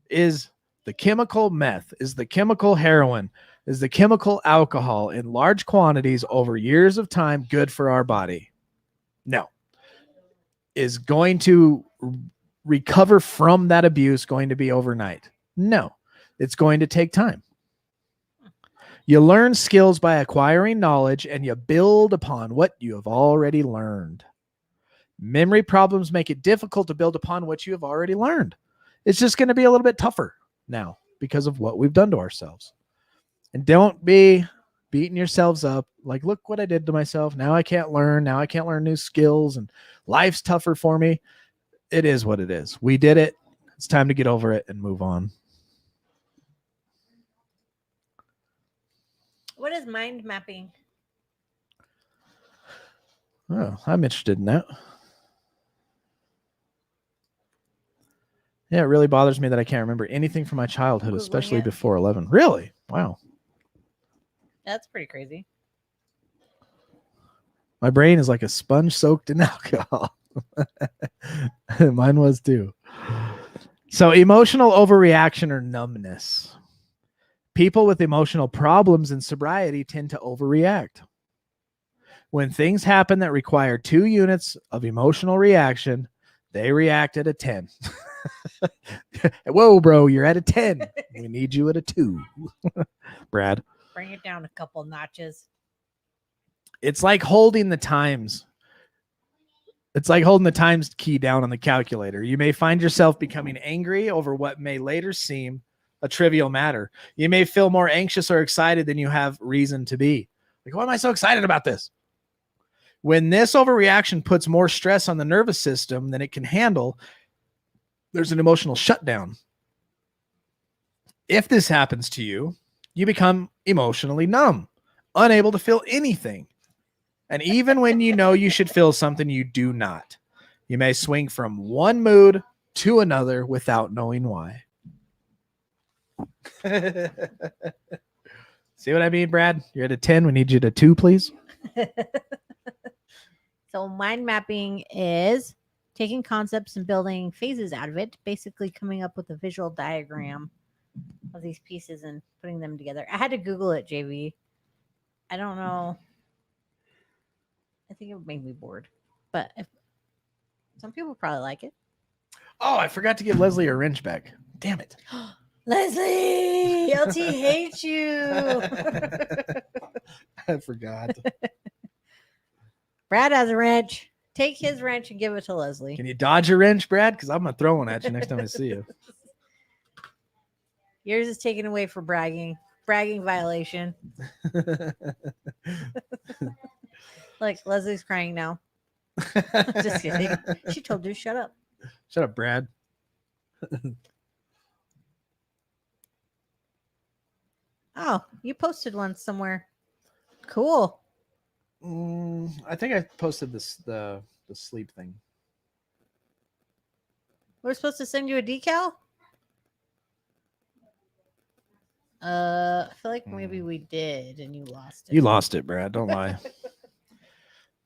Is the chemical meth, is the chemical heroin, is the chemical alcohol in large quantities over years of time good for our body? No. Is going to recover from that abuse going to be overnight? No. It's going to take time. You learn skills by acquiring knowledge, and you build upon what you have already learned. Memory problems make it difficult to build upon what you have already learned. It's just going to be a little bit tougher now because of what we've done to ourselves. And don't be beating yourselves up like, look what I did to myself. Now I can't learn. Now I can't learn new skills, and life's tougher for me. It is what it is. We did it. It's time to get over it and move on.
What is mind mapping?
Oh, I'm interested in that. Yeah, it really bothers me that I can't remember anything from my childhood,
Googling
especially
it.
before 11. Really? Wow.
That's pretty crazy.
My brain is like a sponge soaked in alcohol. Mine was too. So, emotional overreaction or numbness. People with emotional problems in sobriety tend to overreact. When things happen that require 2 units of emotional reaction, they react at a 10. Whoa, bro, you're at a 10. We need you at a 2. Brad.
Bring it down a couple notches.
It's like holding the times. It's like holding the times key down on the calculator. You may find yourself becoming angry over what may later seem a trivial matter. You may feel more anxious or excited than you have reason to be. Like, why am I so excited about this? When this overreaction puts more stress on the nervous system than it can handle, there's an emotional shutdown. If this happens to you, you become emotionally numb, unable to feel anything. And even when you know you should feel something, you do not. You may swing from one mood to another without knowing why. See what I mean, Brad? You're at a 10. We need you to 2, please.
So mind mapping is taking concepts and building phases out of it, basically coming up with a visual diagram of these pieces and putting them together. I had to Google it, JV. I don't know. I think it would make me bored, but some people probably like it.
Oh, I forgot to give Leslie a wrench back. Damn it.
Leslie, LT hates you.
I forgot.
Brad has a wrench. Take his wrench and give it to Leslie.
Can you dodge a wrench, Brad? Because I'm going to throw one at you next time I see you.
Yours is taken away for bragging. Bragging violation. Like, Leslie's crying now. Just kidding. She told you, shut up.
Shut up, Brad.
Oh, you posted one somewhere. Cool.
I think I posted the sleep thing.
We're supposed to send you a decal? I feel like maybe we did and you lost it.
You lost it, Brad. Don't lie.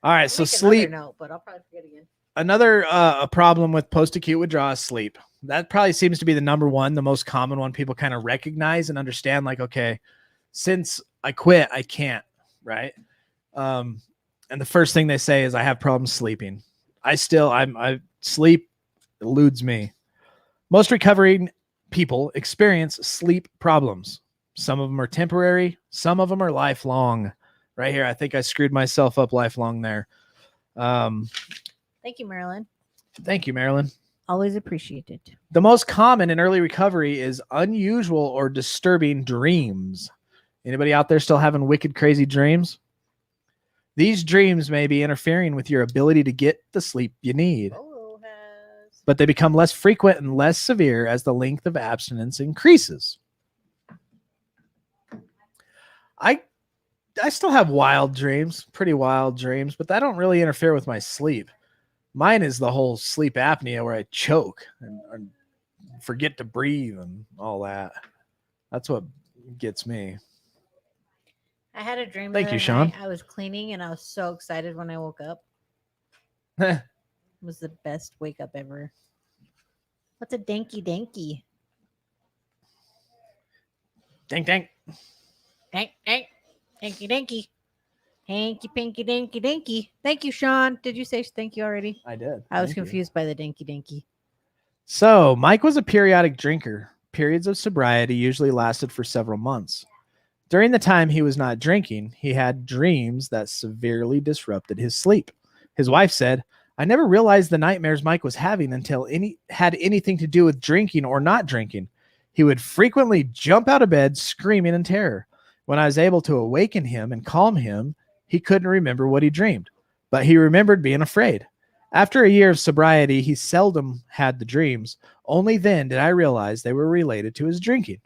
All right,
I'll
so
make another
sleep.
note, but I'll probably forget again.
Another a problem with post-acute withdrawal is sleep. That probably seems to be the number one, the most common one people kind of recognize and understand. Like, okay, since I quit, I can't, right? And the first thing they say is I have problems sleeping. I sleep eludes me. Most recovering people experience sleep problems. Some of them are temporary. Some of them are lifelong. Right here, I think I screwed myself up lifelong there.
Thank you, Marilyn.
Thank you, Marilyn.
Always appreciated.
The most common in early recovery is unusual or disturbing dreams. Anybody out there still having wicked, crazy dreams? These dreams may be interfering with your ability to get the sleep you need, but they become less frequent and less severe as the length of abstinence increases. I still have wild dreams, pretty wild dreams, but that don't really interfere with my sleep. Mine is the whole sleep apnea where I choke and forget to breathe and all that. That's what gets me.
I had a dream.
Thank
the
you,
other
Sean.
night. I was cleaning and I was so excited when I woke up.
Dang,
It was the best wake up ever. What's a danky danky?
dang.
Dank, dank, danky danky. Hanky pinky danky danky. Thank you, Sean. Did you say thank you already?
I did.
I was
Thank you.
confused by the danky danky.
So Mike was a periodic drinker. Periods of sobriety usually lasted for several months. During the time he was not drinking, he had dreams that severely disrupted his sleep. His wife said, I never realized the nightmares Mike was having until had anything to do with drinking or not drinking. He would frequently jump out of bed screaming in terror. When I was able to awaken him and calm him, he couldn't remember what he dreamed, but he remembered being afraid. After a year of sobriety, he seldom had the dreams. Only then did I realize they were related to his drinking.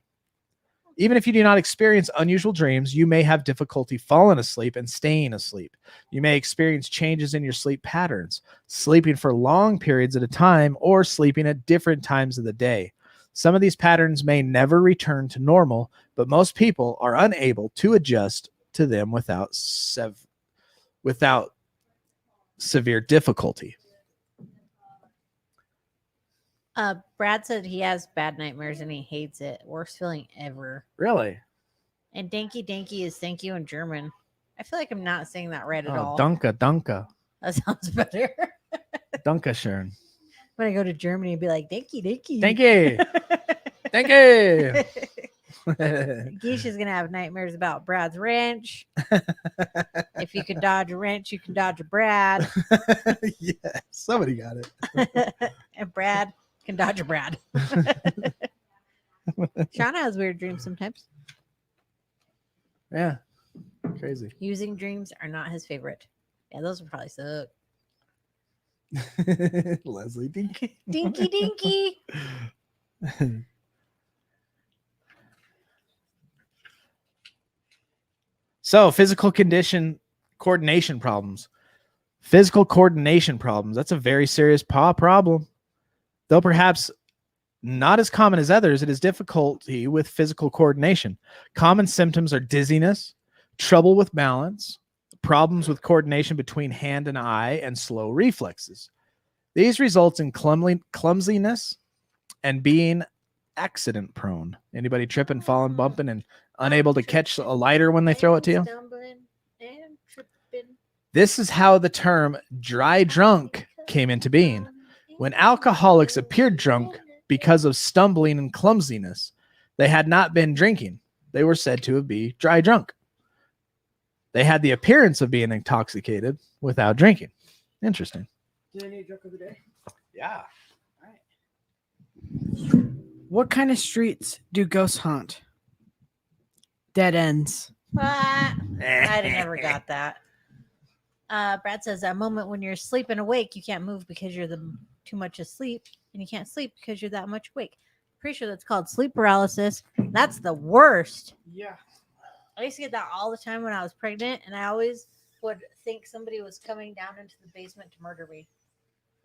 Even if you do not experience unusual dreams, you may have difficulty falling asleep and staying asleep. You may experience changes in your sleep patterns, sleeping for long periods at a time, or sleeping at different times of the day. Some of these patterns may never return to normal, but most people are unable to adjust to them without severe difficulty.
Brad said he has bad nightmares and he hates it. Worst feeling ever.
Really?
And danky danky is thank you in German. I feel like I'm not saying that right at
Oh,
all.
danke, danke.
That sounds better.
Danke schön.
When I go to Germany, I'd be like, danky danky.
Thank you. Thank you.
Geisha's gonna have nightmares about Brad's wrench. If you can dodge a wrench, you can dodge a Brad.
Yeah, somebody got it.
And Brad can dodge a Brad. Shauna has weird dreams sometimes.
Yeah. Crazy.
Using dreams are not his favorite. Yeah, those would probably suck.
Leslie Dinky.
Dinky dinky.
So, physical condition coordination problems. Physical coordination problems. That's a very serious PAW problem. Though perhaps not as common as others, it is difficulty with physical coordination. Common symptoms are dizziness, trouble with balance, problems with coordination between hand and eye, and slow reflexes. These result in clumsiness and being accident prone. Anybody tripping, falling, bumping, and unable to catch a lighter when they throw it to you?
Stumbling and tripping.
This is how the term dry drunk came into being. When alcoholics appeared drunk because of stumbling and clumsiness, they had not been drinking. They were said to be dry drunk. They had the appearance of being intoxicated without drinking. Interesting.
Do I need a joke of the day?
Yeah.
What kind of streets do ghosts haunt? Dead ends.
I never got that. Brad says that moment when you're asleep and awake, you can't move because you're too much asleep, and you can't sleep because you're that much awake. Pretty sure that's called sleep paralysis. That's the worst.
Yeah.
I used to get that all the time when I was pregnant, and I always would think somebody was coming down into the basement to murder me.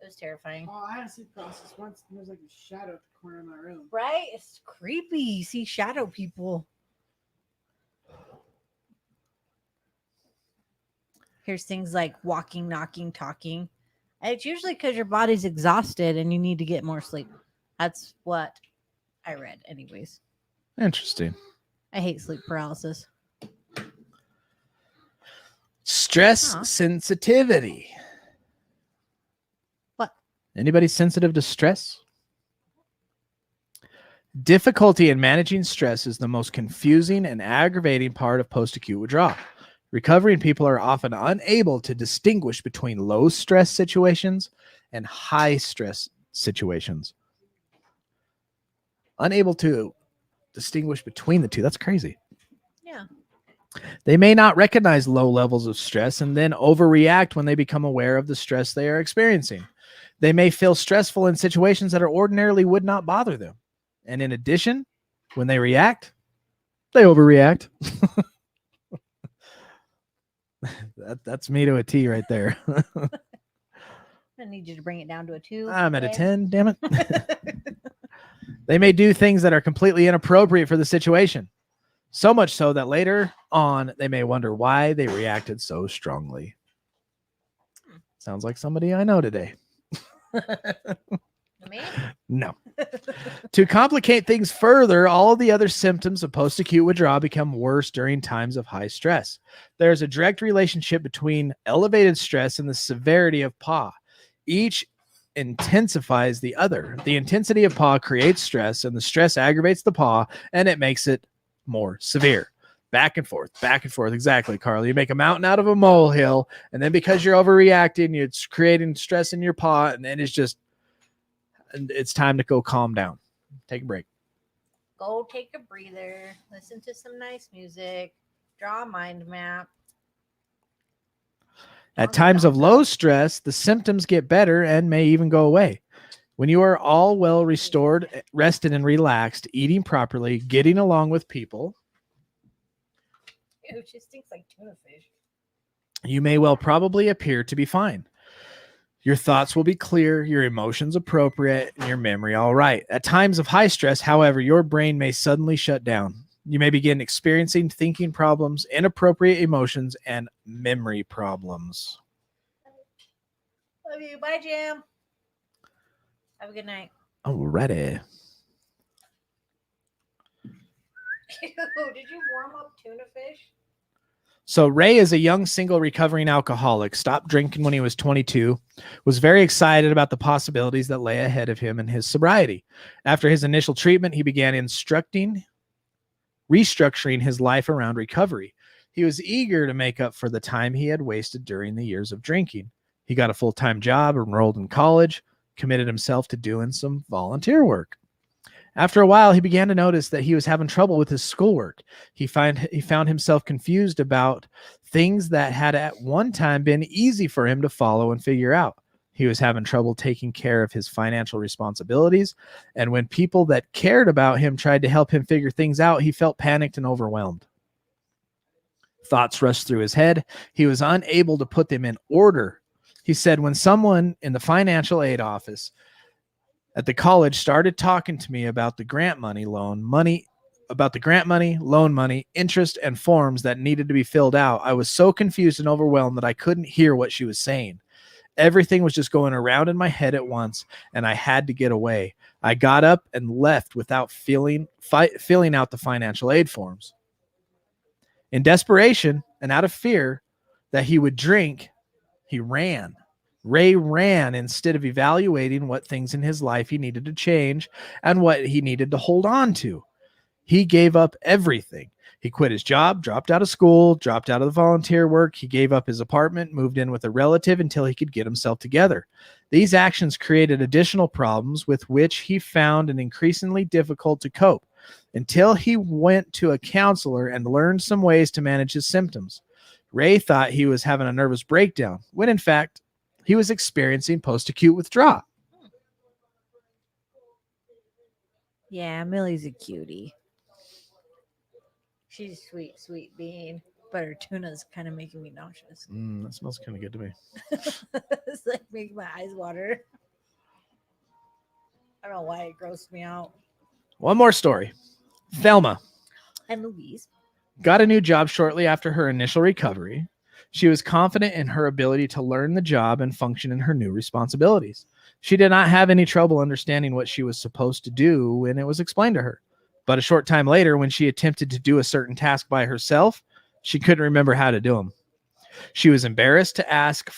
It was terrifying.
Oh, I had a sleep paralysis once. And there was like a shadow at the corner of my room.
Right? It's creepy. You see shadow people. Here's things like walking, knocking, talking. It's usually because your body's exhausted and you need to get more sleep. That's what I read, anyways.
Interesting.
I hate sleep paralysis.
Stress sensitivity.
What?
Anybody sensitive to stress? Difficulty in managing stress is the most confusing and aggravating part of post-acute withdrawal. Recovering people are often unable to distinguish between low stress situations and high stress situations. Unable to distinguish between the two. That's crazy.
Yeah.
They may not recognize low levels of stress and then overreact when they become aware of the stress they are experiencing. They may feel stressful in situations that are ordinarily would not bother them. And in addition, when they react, they overreact. That's me to a T right there.
I need you to bring it down to a 2.
I'm at a 10, damn it. They may do things that are completely inappropriate for the situation. So much so that later on, they may wonder why they reacted so strongly. Sounds like somebody I know today.
Me?
No. To complicate things further, all the other symptoms of post-acute withdrawal become worse during times of high stress. There's a direct relationship between elevated stress and the severity of PAW. Each intensifies the other. The intensity of PAW creates stress, and the stress aggravates the PAW, and it makes it more severe. Back and forth, back and forth. Exactly, Carl. You make a mountain out of a molehill, and then because you're overreacting, it's creating stress in your PAW, and then it's time to go calm down. Take a break.
Go take a breather. Listen to some nice music. Draw a mind map.
At times of low stress, the symptoms get better and may even go away. When you are all well restored, rested, and relaxed, eating properly, getting along with people,
Ew, it just stinks like tuna fish.
you may well probably appear to be fine. Your thoughts will be clear, your emotions appropriate, and your memory all right. At times of high stress, however, your brain may suddenly shut down. You may begin experiencing thinking problems, inappropriate emotions, and memory problems.
Love you. Bye, Jim. Have a good night.
Alrighty.
Ew, did you warm up tuna fish?
So Ray is a young single recovering alcoholic, stopped drinking when he was 22, was very excited about the possibilities that lay ahead of him in his sobriety. After his initial treatment, he began restructuring his life around recovery. He was eager to make up for the time he had wasted during the years of drinking. He got a full-time job, enrolled in college, committed himself to doing some volunteer work. After a while, he began to notice that he was having trouble with his schoolwork. He found himself confused about things that had at one time been easy for him to follow and figure out. He was having trouble taking care of his financial responsibilities, and when people that cared about him tried to help him figure things out, he felt panicked and overwhelmed. Thoughts rushed through his head. He was unable to put them in order. He said, when someone in the financial aid office at the college started talking to me about the grant money, loan money, interest, and forms that needed to be filled out, I was so confused and overwhelmed that I couldn't hear what she was saying. Everything was just going around in my head at once, and I had to get away. I got up and left without filling out the financial aid forms. In desperation and out of fear that he would drink, he ran. Ray ran instead of evaluating what things in his life he needed to change and what he needed to hold on to. He gave up everything. He quit his job, dropped out of school, dropped out of the volunteer work. He gave up his apartment, moved in with a relative until he could get himself together. These actions created additional problems with which he found it increasingly difficult to cope until he went to a counselor and learned some ways to manage his symptoms. Ray thought he was having a nervous breakdown, when in fact, he was experiencing post-acute withdrawal.
Yeah, Millie's a cutie. She's a sweet, sweet bean. But her tuna's kind of making me nauseous.
That smells kind of good to me.
It's like making my eyes water. I don't know why it grossed me out.
One more story. Thelma
And Louise.
got a new job shortly after her initial recovery. She was confident in her ability to learn the job and function in her new responsibilities. She did not have any trouble understanding what she was supposed to do when it was explained to her. But a short time later, when she attempted to do a certain task by herself, she couldn't remember how to do them. She was embarrassed to ask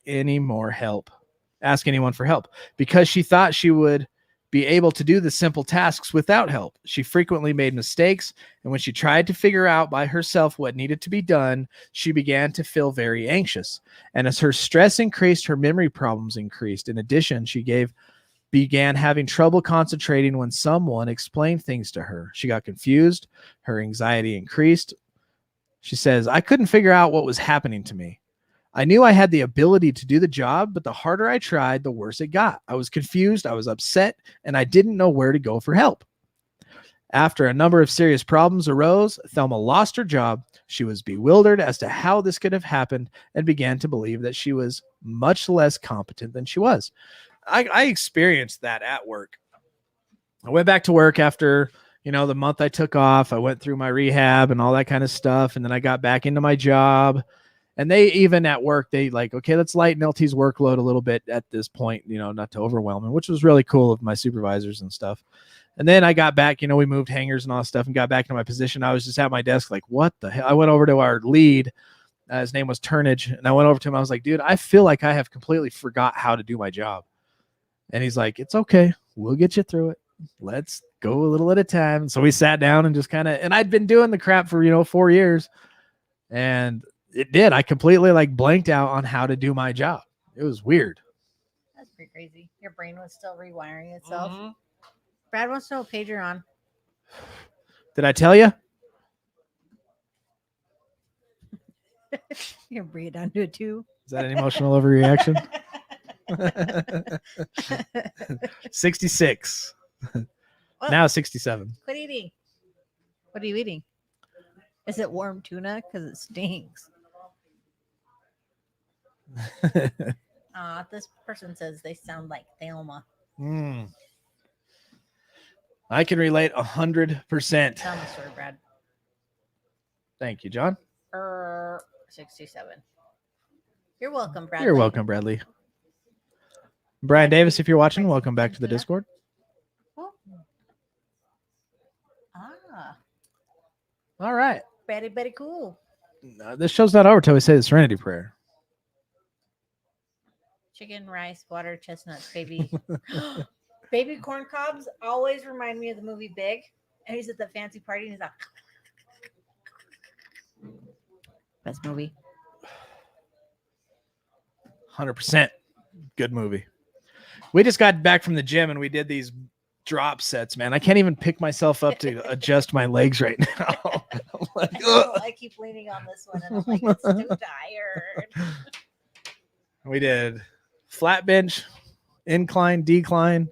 anyone for help, because she thought she would be able to do the simple tasks without help. She frequently made mistakes, and when she tried to figure out by herself what needed to be done, she began to feel very anxious. And as her stress increased, her memory problems increased. In addition, she began having trouble concentrating when someone explained things to her. She got confused. Her anxiety increased. She says, I couldn't figure out what was happening to me. I knew I had the ability to do the job, but the harder I tried, the worse it got. I was confused, I was upset, and I didn't know where to go for help. After a number of serious problems arose, Thelma lost her job. She was bewildered as to how this could have happened and began to believe that she was much less competent than she was. I experienced that at work. I went back to work after, the month I took off. I went through my rehab and all that kind of stuff, and then I got back into my job. And they even at work, they okay, let's lighten LT's workload a little bit at this point, not to overwhelm him, which was really cool of my supervisors and stuff. And then I got back, we moved hangers and all that stuff and got back into my position. I was just at my desk like, what the hell? I went over to our lead. His name was Turnage. And I went over to him. I was like, dude, I feel like I have completely forgot how to do my job. And he's like, it's okay. We'll get you through it. Let's go a little at a time. So we sat down and just and I'd been doing the crap for, 4 years. And it did. I completely blanked out on how to do my job. It was weird.
That's pretty crazy. Your brain was still rewiring itself. Mm-hmm. Brad wants to know what page you're on.
Did I tell you?
You can bring it down to a 2.
Is that an emotional overreaction? 66.
What?
Now 67.
Quit eating. What are you eating? Is it warm tuna? Because it stinks. This person says they sound like Thelma.
I can relate 100%.
Tell the story, Brad.
Thank you, John.
67. You're welcome, Brad.
You're welcome, Bradley. Brian Davis, if you're watching, welcome back to the Discord.
Oh. Ah,
All right.
very cool.
This show's not over till we say the Serenity Prayer.
Chicken, rice, water, chestnuts, baby. Baby corn cobs always remind me of the movie Big. And he's at the fancy party and he's like, best movie.
100%. Good movie. We just got back from the gym and we did these drop sets, man. I can't even pick myself up to adjust my legs right now. I'm like, ugh.
I keep leaning on this one and I'm like, it's too tired.
We did flat bench, incline, decline.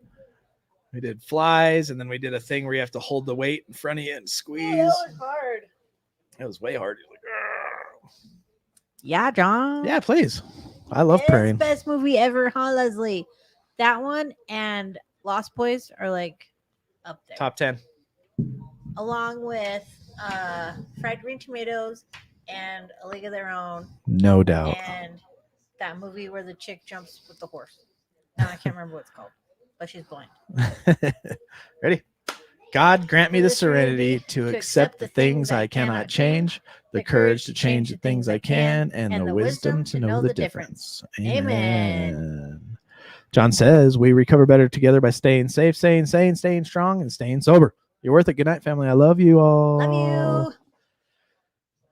We did flies, and then we did a thing where you have to hold the weight in front of you and squeeze.
Oh, that was hard.
It was way hard. You're like, "Ugh."
Yeah, John.
Yeah, please. I love
It's
praying.
best movie ever, huh, Leslie? That one and Lost Boys are like up there.
Top 10.
Along with Fried Green Tomatoes and A League of Their Own
No doubt.
and that movie where the chick jumps with the horse. No, I can't remember what it's called, but she's blind.
Ready? God grant me the serenity to accept the things I cannot change, the courage to change the things I can, and the wisdom to know the difference. Amen. John says we recover better together by staying safe, staying sane, staying strong, and staying sober. You're worth it. Good night, family. I love you all.
Love you.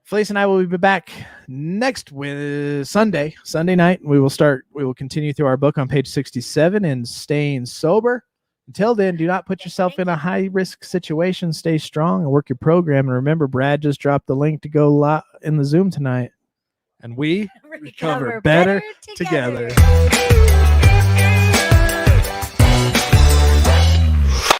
Felice and I will be back next Sunday night. We will continue through our book on page 67 in Staying Sober. Until then, do not put yourself in a high-risk situation. Stay strong and work your program. And remember, Brad just dropped the link to go in the Zoom tonight. And we recover better together.